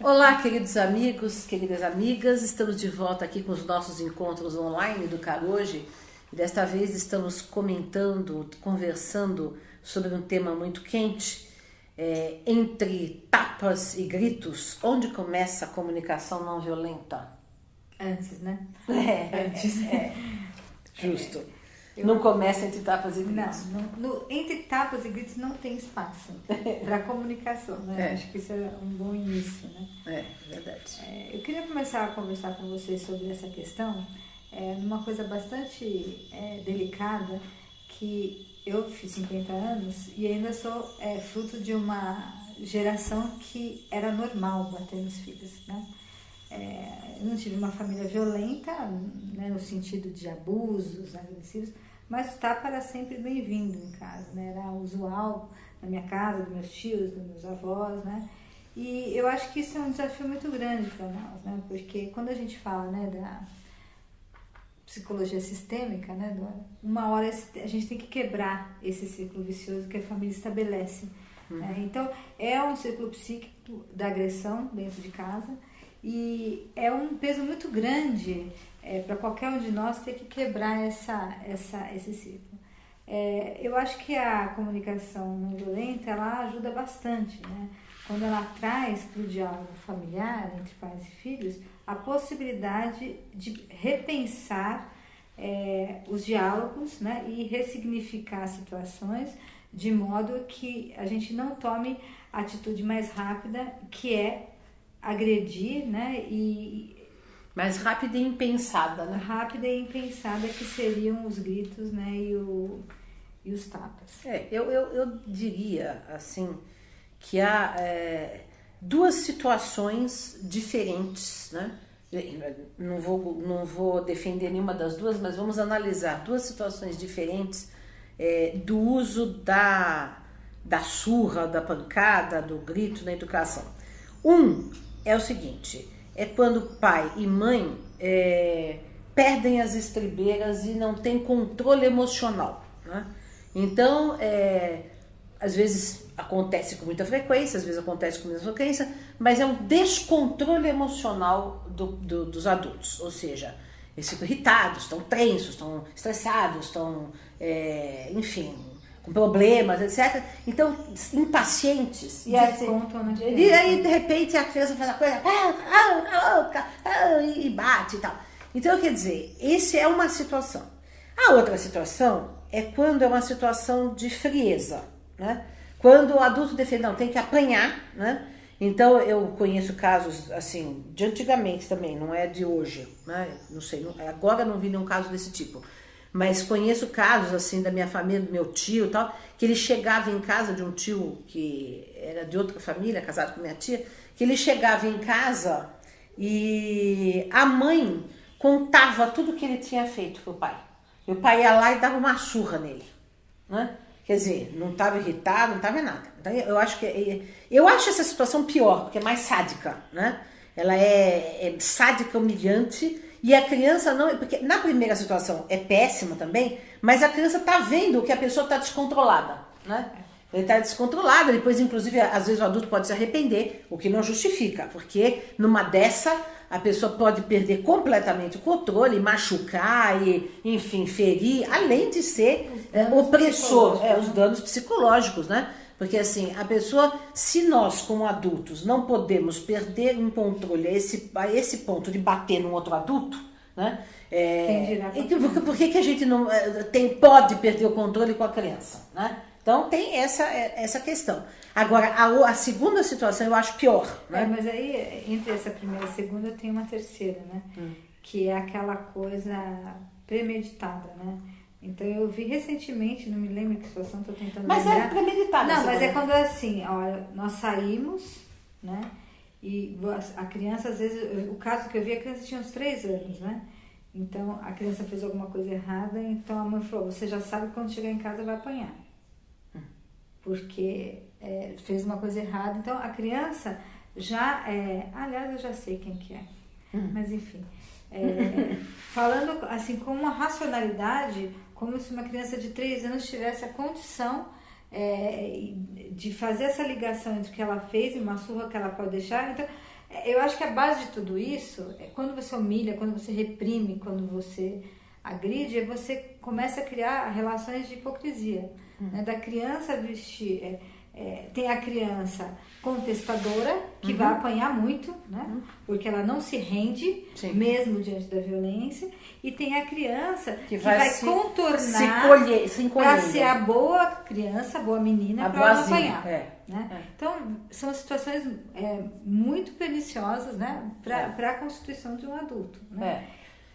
Olá, queridos amigos, queridas amigas, estamos de volta aqui com os nossos encontros online do Educar Hoje e desta vez estamos comentando, conversando sobre um tema muito quente, entre tapas e gritos, onde começa a comunicação não violenta? Antes, né? Antes. Justo. Não começa entre tapas e gritos. Não, entre tapas e gritos não tem espaço para comunicação, né? Acho que isso é um bom início, né? Verdade. Eu queria começar a conversar com vocês sobre essa questão, numa coisa bastante delicada, que eu fiz 50 anos e ainda sou fruto de uma geração que era normal bater nos filhos, né? Eu não tive uma família violenta, né, no sentido de abusos agressivos, mas o tapa era sempre bem-vindo em casa, né? Era usual na minha casa, dos meus tios, dos meus avós, né? E eu acho que isso é um desafio muito grande para nós, né? Porque quando a gente fala, né, da psicologia sistêmica, né, uma hora a gente tem que quebrar esse ciclo vicioso que a família estabelece. Né? Então, é um ciclo psíquico da agressão dentro de casa. E é um peso muito grande para qualquer um de nós ter que quebrar esse ciclo. Eu acho que a comunicação não violenta, ela ajuda bastante, né? Quando ela traz para o diálogo familiar entre pais e filhos a possibilidade de repensar os diálogos, né? E ressignificar situações de modo que a gente não tome a atitude mais rápida, que é agredir, né? Mas rápida e impensada, né? Rápida e impensada, que seriam os gritos, né? E os tapas. Eu diria, assim, que há duas situações diferentes, né? Não vou defender nenhuma das duas, mas vamos analisar duas situações diferentes do uso da surra, da pancada, do grito na educação. É o seguinte, é quando pai e mãe perdem as estribeiras e não têm controle emocional, né? Então, às vezes acontece com muita frequência, às vezes acontece com menos frequência, mas é um descontrole emocional dos adultos, ou seja, eles ficam irritados, estão tensos, estão estressados, estão, enfim, com problemas, etc. Então, impacientes. E aí, de repente, a criança faz a coisa e bate e tal. Então, quer dizer, essa é uma situação. A outra situação é quando é uma situação de frieza, né? Quando o adulto defende, não, tem que apanhar, né? Então, eu conheço casos, assim, de antigamente também, não é de hoje, né? Não sei, agora não vi nenhum caso desse tipo. Mas conheço casos, assim, da minha família, do meu tio e tal, que ele chegava em casa de um tio que era de outra família, casado com minha tia, que ele chegava em casa e a mãe contava tudo que ele tinha feito pro pai. E o pai ia lá e dava uma surra nele, né? Quer dizer, não estava irritado, não estava nada. Então, eu acho essa situação pior, porque é mais sádica, né? Ela é sádica, humilhante. E a criança não... Porque na primeira situação é péssima também, mas a criança está vendo que a pessoa está descontrolada, né? Ele está descontrolado, depois, inclusive, às vezes o adulto pode se arrepender, o que não justifica, porque numa dessa a pessoa pode perder completamente o controle, machucar e, enfim, ferir, além de ser opressor, os danos psicológicos, né? Porque assim, a pessoa, se nós como adultos não podemos perder um controle a esse ponto de bater num outro adulto, né? Por que a gente não pode perder o controle com a criança, né? Então tem essa questão. Agora, a segunda situação eu acho pior, né? Mas aí, entre essa primeira e a segunda, tem uma terceira, né? Que é aquela coisa premeditada, né? Então, eu vi recentemente, não me lembro que situação, estou tentando lembrar. Mas é premeditado. Não, mas é quando é assim, olha, nós saímos, né? E a criança, às vezes, o caso que eu vi, a criança tinha uns 3 anos, né? Então, a criança fez alguma coisa errada, então a mãe falou, você já sabe que quando chegar em casa vai apanhar. Porque fez uma coisa errada. Então, a criança já aliás, eu já sei quem que é. Mas, enfim. Falando, assim, com uma racionalidade, como se uma criança de 3 anos tivesse a condição de fazer essa ligação entre o que ela fez e uma surra que ela pode deixar. Então, Eu acho que a base de tudo isso é quando você humilha, quando você reprime, quando você agride, você começa a criar relações de hipocrisia. Né? Da criança vestir... tem a criança contestadora, que vai apanhar muito, né? Porque ela não se rende, mesmo diante da violência, e tem a criança que vai contornar para ser a boa criança, a boa menina, para ela não apanhar. Né? Então, são situações muito perniciosas, né? Para a constituição de um adulto. Né?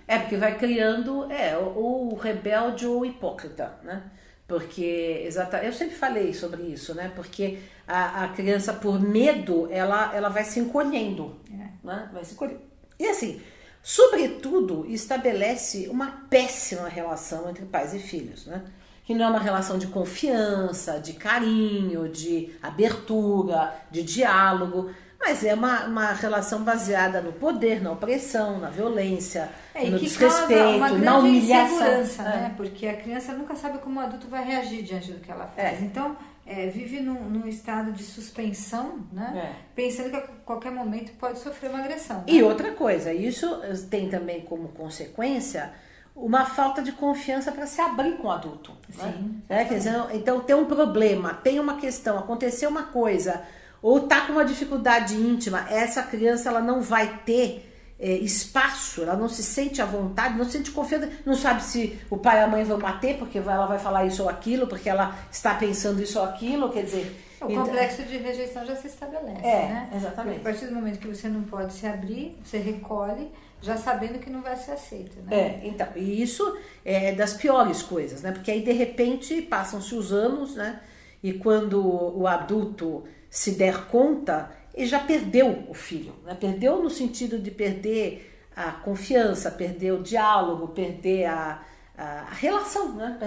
Porque vai criando o rebelde ou o hipócrita, né? Porque, eu sempre falei sobre isso, né? Porque a criança, por medo, ela vai se encolhendo, né? Vai se encolhendo. E assim, sobretudo, estabelece uma péssima relação entre pais e filhos, né? Que não é uma relação de confiança, de carinho, de abertura, de diálogo, mas é uma relação baseada no poder, na opressão, na violência, no desrespeito, na humilhação. Né? Porque a criança nunca sabe como o adulto vai reagir diante do que ela faz. Então, vive num estado de suspensão, né? Pensando que a qualquer momento pode sofrer uma agressão. Né? E outra coisa, isso tem também como consequência uma falta de confiança para se abrir com o adulto. Sim. Né? Quer dizer, então tem um problema, tem uma questão, aconteceu uma coisa... ou tá com uma dificuldade íntima, essa criança ela não vai ter espaço, ela não se sente à vontade, não se sente confiança, não sabe se o pai e a mãe vão bater, porque ela vai falar isso ou aquilo, porque ela está pensando isso ou aquilo, quer dizer... O complexo de rejeição já se estabelece, né? Exatamente. Porque a partir do momento que você não pode se abrir, você recolhe, já sabendo que não vai ser aceito, né? Então, e isso é das piores coisas, né? Porque aí, de repente, passam-se os anos, né? E quando o adulto se der conta, ele já perdeu o filho, né? Perdeu no sentido de perder a confiança, perder o diálogo, perder a relação, né?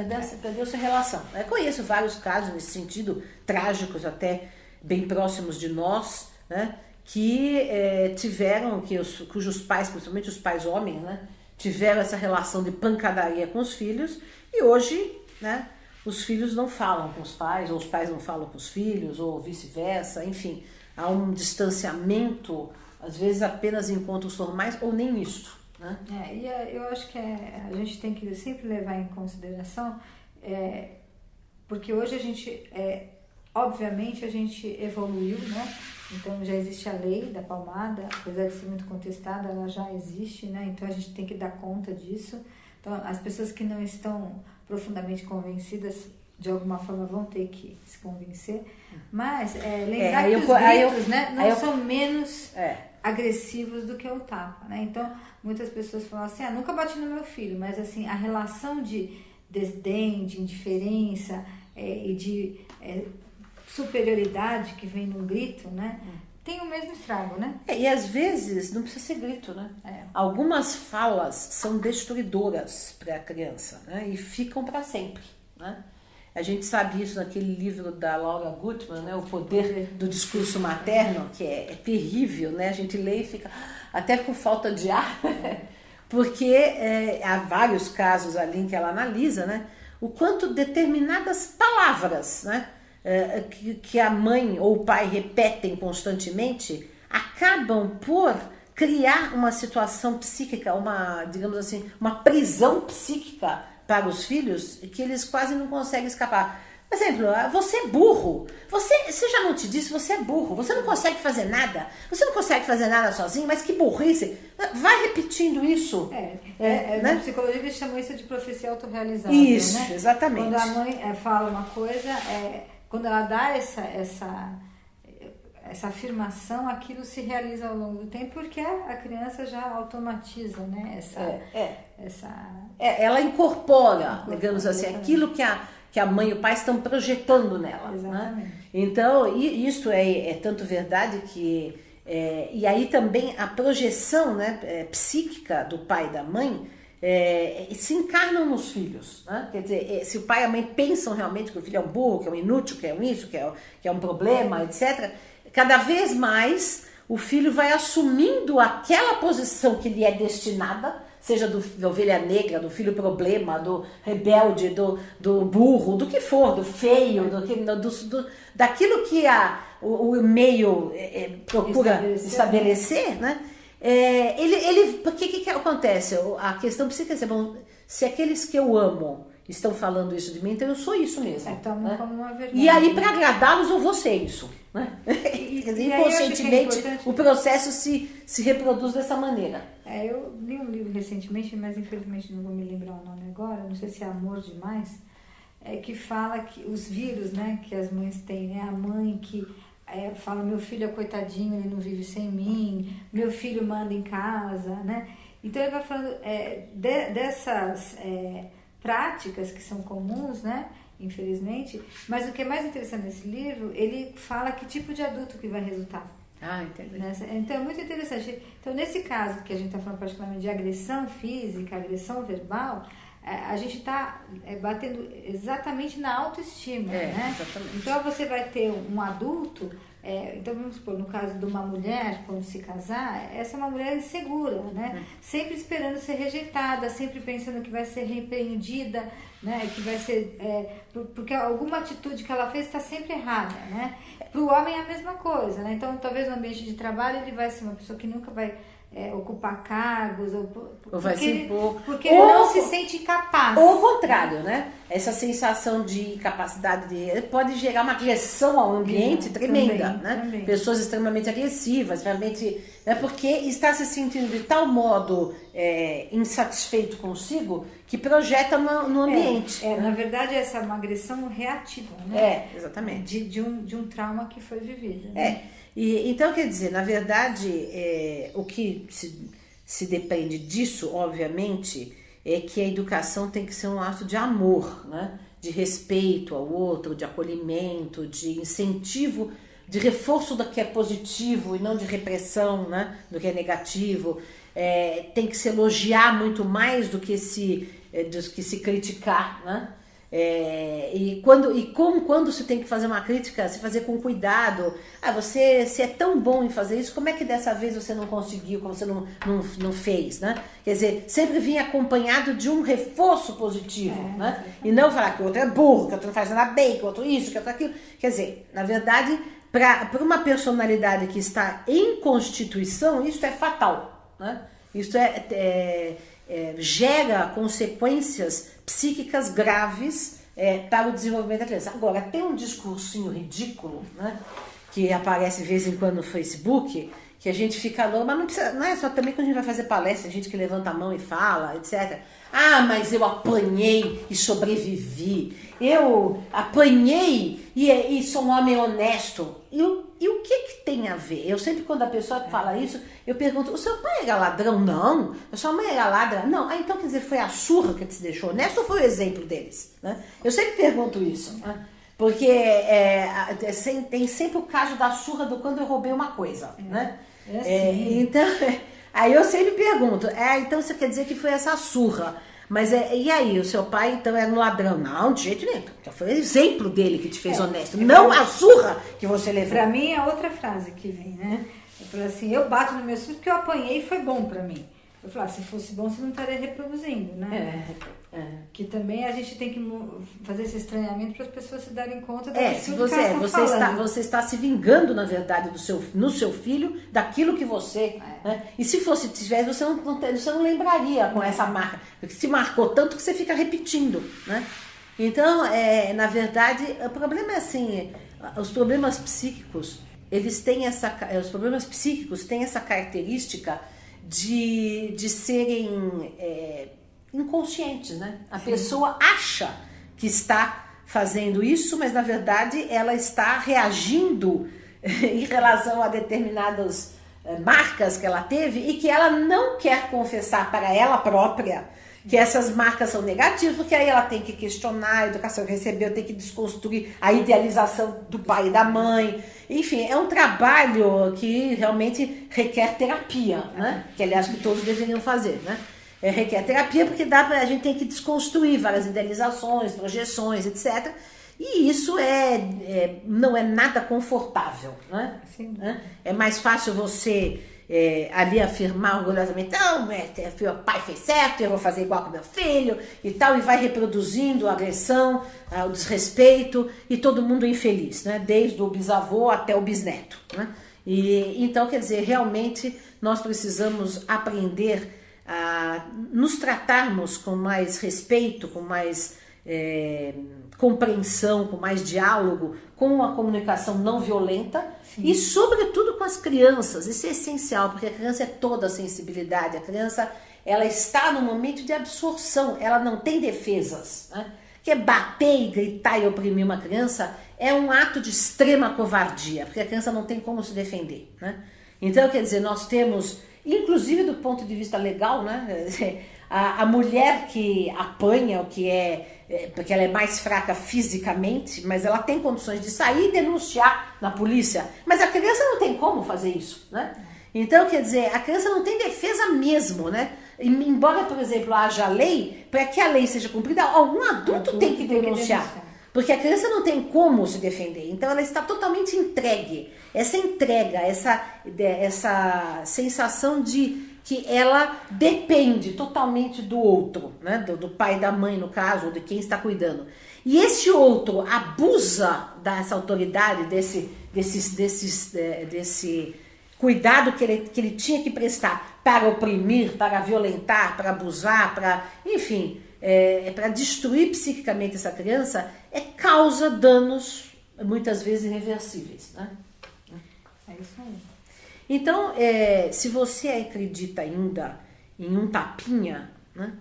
Perdeu-se a relação. Eu conheço vários casos nesse sentido, trágicos até, bem próximos de nós, né? Que tiveram, cujos pais, principalmente os pais homens, né? Tiveram essa relação de pancadaria com os filhos e hoje, né? Os filhos não falam com os pais, ou os pais não falam com os filhos, ou vice-versa, enfim, há um distanciamento, às vezes apenas em encontros formais, ou nem isto, né? E eu acho que a gente tem que sempre levar em consideração, porque hoje a gente, obviamente a gente evoluiu, né? Então já existe a lei da palmada, apesar de ser muito contestada, ela já existe, né? Então a gente tem que dar conta disso. Então as pessoas que não estão profundamente convencidas, de alguma forma vão ter que se convencer, mas lembrar que os gritos, né, não são menos agressivos do que o tapa, né? Então muitas pessoas falam assim, nunca bati no meu filho, mas assim, a relação de desdém, de indiferença e de superioridade que vem no grito, né, tem o mesmo estrago, né? E às vezes não precisa ser grito, né? Algumas falas são destruidoras para a criança, né? E ficam para sempre, né? A gente sabe isso naquele livro da Laura Gutman, né? O Poder do Discurso Materno, que é terrível, né? A gente lê e fica até com falta de ar, porque há vários casos ali em que ela analisa, né? O quanto determinadas palavras, né? Que a mãe ou o pai repetem constantemente, acabam por criar uma situação psíquica, digamos assim, uma prisão psíquica para os filhos, que eles quase não conseguem escapar. Por exemplo, você é burro, você já não te disse, você é burro, você não consegue fazer nada sozinho, mas que burrice. Vai repetindo isso. Né? Na psicologia eles chamam isso de profecia autorrealizável. Isso, né? Exatamente. Quando a mãe fala uma coisa, quando ela dá essa afirmação, aquilo se realiza ao longo do tempo, porque a criança já automatiza, né? Ela incorpora, digamos assim, aquilo que a mãe e o pai estão projetando nela. Exatamente. Né? Então, isso é tanto verdade que... e aí também a projeção, né, psíquica do pai e da mãe se encarnam nos filhos, né? Quer dizer, se o pai e a mãe pensam realmente que o filho é um burro, que é um inútil, que é um isso, que é um problema, etc., cada vez mais o filho vai assumindo aquela posição que lhe é destinada, Seja da ovelha negra, do filho problema, do rebelde, do burro, do que for, do feio, daquilo que o meio procura estabelecer, né? O que acontece? A questão precisa ser, bom, se aqueles que eu amo estão falando isso de mim, então eu sou isso mesmo. Né? Como uma verdade. E aí, para agradá-los, eu vou ser isso. Né? Inconscientemente, o processo se reproduz dessa maneira. Eu li um livro recentemente, mas infelizmente não vou me lembrar o nome agora, não sei se é Amor Demais, que fala que os vírus, né, que as mães têm, né, a mãe que fala, meu filho é coitadinho, ele não vive sem mim, meu filho manda em casa, né? Então ele vai falando dessas práticas que são comuns, né? Infelizmente, mas o que é mais interessante nesse livro, ele fala que tipo de adulto que vai resultar. Entendi. Então é muito interessante. Então nesse caso que a gente está falando particularmente de agressão física, agressão verbal, a gente está batendo exatamente na autoestima, né? Exatamente. Então você vai ter um adulto, então vamos supor, no caso de uma mulher, quando se casar, essa é uma mulher insegura, né? Sempre esperando ser rejeitada, sempre pensando que vai ser repreendida, né? Que vai ser, porque alguma atitude que ela fez está sempre errada, né? Para o homem é a mesma coisa, né? Então talvez no ambiente de trabalho ele vai ser uma pessoa que nunca vai ocupar cargos, ou vai se impor, porque ele não se sente incapaz. Ou o contrário, né? Essa sensação de incapacidade pode gerar uma agressão ao ambiente tremenda, né? Também. Pessoas extremamente agressivas, realmente, porque está se sentindo de tal modo insatisfeito consigo que projeta no ambiente. Na verdade, essa é uma agressão reativa, né? Exatamente. De um trauma que foi vivido. Né? Então, quer dizer, na verdade, o que se depende disso, obviamente, é que a educação tem que ser um ato de amor, né? De respeito ao outro, de acolhimento, de incentivo, de reforço do que é positivo e não de repressão, né? Do que é negativo. Tem que se elogiar muito mais do que se criticar, né? Quando se tem que fazer uma crítica, se fazer com cuidado. Você é tão bom em fazer isso, como é que dessa vez você não conseguiu, como você não fez, né? Quer dizer, sempre vinha acompanhado de um reforço positivo, né? E não falar que o outro é burro, que o outro não faz nada bem, que o outro isso, que o outro aquilo. Quer dizer, na verdade, para uma personalidade que está em constituição, isso é fatal, né? Isso gera consequências psíquicas graves para o desenvolvimento da criança. Agora, tem um discursinho ridículo, né, que aparece de vez em quando no Facebook, que a gente fica louco, mas não é só também quando a gente vai fazer palestra, a gente que levanta a mão e fala, etc. Mas eu apanhei e sobrevivi. Eu apanhei e sou um homem honesto. E o que tem a ver? Eu sempre, quando a pessoa fala isso, eu pergunto, o seu pai era ladrão? Não. A sua mãe era ladra? Não. Então, quer dizer, foi a surra que te deixou honesto ou foi o exemplo deles? Né? Eu sempre pergunto isso, né? Porque tem sempre o caso da surra do quando eu roubei uma coisa, né? Então, aí eu sempre pergunto, então você quer dizer que foi essa surra? Mas e aí, o seu pai então era um ladrão? Não, de jeito nenhum. Então foi o exemplo dele que te fez honesto, não a surra que você levou. Pra mim é outra frase que vem, né? Eu falo assim, eu bato no meu filho porque eu apanhei e foi bom pra mim. Eu falo, se fosse bom, você não estaria reproduzindo, né? Que também a gente tem que fazer esse estranhamento para as pessoas se darem conta daquilo que elas estão falando. Você está se vingando, na verdade, no seu filho, daquilo que você... Né? E se tivesse, você não lembraria com essa marca. Porque se marcou tanto que você fica repetindo, né? Então, na verdade, o problema é assim, os problemas psíquicos, os problemas psíquicos têm essa característica de serem inconscientes, né? A pessoa acha que está fazendo isso, mas na verdade ela está reagindo em relação a determinadas marcas que ela teve e que ela não quer confessar para ela própria que essas marcas são negativas, porque aí ela tem que questionar a educação que recebeu, tem que desconstruir a idealização do pai e da mãe. Enfim, é um trabalho que realmente requer terapia, né? Que aliás que todos deveriam fazer, né? Requer terapia porque a gente tem que desconstruir várias idealizações, projeções, etc. E isso não é nada confortável, né? Sim. É mais fácil você ali afirmar orgulhosamente, não, meu pai fez certo, eu vou fazer igual com meu filho e tal, e vai reproduzindo a agressão, o desrespeito e todo mundo infeliz, né? Desde o bisavô até o bisneto, né? E então, quer dizer, realmente nós precisamos aprender a nos tratarmos com mais respeito, com mais compreensão, com mais diálogo, com a comunicação não violenta. Sim. E sobretudo com as crianças. Isso é essencial, porque a criança é toda a sensibilidade, a criança ela está no momento de absorção, ela não tem defesas, né? Porque bater e gritar e oprimir uma criança é um ato de extrema covardia, porque a criança não tem como se defender, né? Então, quer dizer, nós temos, inclusive do ponto de vista legal, né? A mulher que apanha, o que porque ela é mais fraca fisicamente, mas ela tem condições de sair e denunciar na polícia. Mas a criança não tem como fazer isso, né? Então, quer dizer, a criança não tem defesa mesmo, né? Embora, por exemplo, haja lei, para que a lei seja cumprida, algum adulto tem que denunciar. Porque a criança não tem como se defender. Então, ela está totalmente entregue. Essa entrega, essa sensação de que ela depende totalmente do outro, né? Do pai e da mãe, no caso, ou de quem está cuidando. E esse outro abusa dessa autoridade, desse cuidado que ele tinha que prestar para oprimir, para violentar, para abusar, para, enfim, para destruir psiquicamente essa criança, causa danos, muitas vezes, irreversíveis, né? É isso aí. Então, se você acredita ainda em um tapinha, né?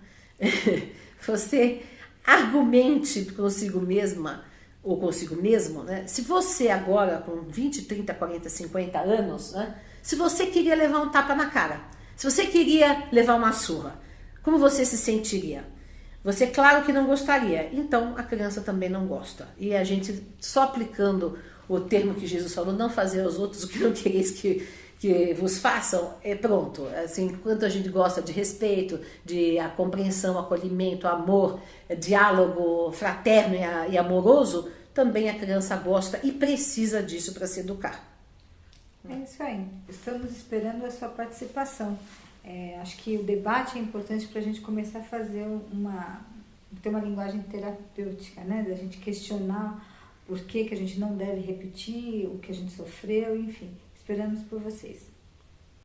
Você argumente consigo mesma ou consigo mesmo, né? Se você agora, com 20, 30, 40, 50 anos, né? Se você queria levar um tapa na cara, se você queria levar uma surra, como você se sentiria? Você, claro que não gostaria, então a criança também não gosta. E a gente, só aplicando o termo que Jesus falou, não fazer aos outros o que não quereis que vos façam, pronto. Assim, quanto a gente gosta de respeito, de a compreensão, acolhimento, amor, diálogo fraterno e amoroso, também a criança gosta e precisa disso para se educar. É isso aí. Estamos esperando a sua participação. Acho que o debate é importante para a gente começar a fazer ter uma linguagem terapêutica, né? Da gente questionar por que a gente não deve repetir o que a gente sofreu, enfim. Esperamos por vocês.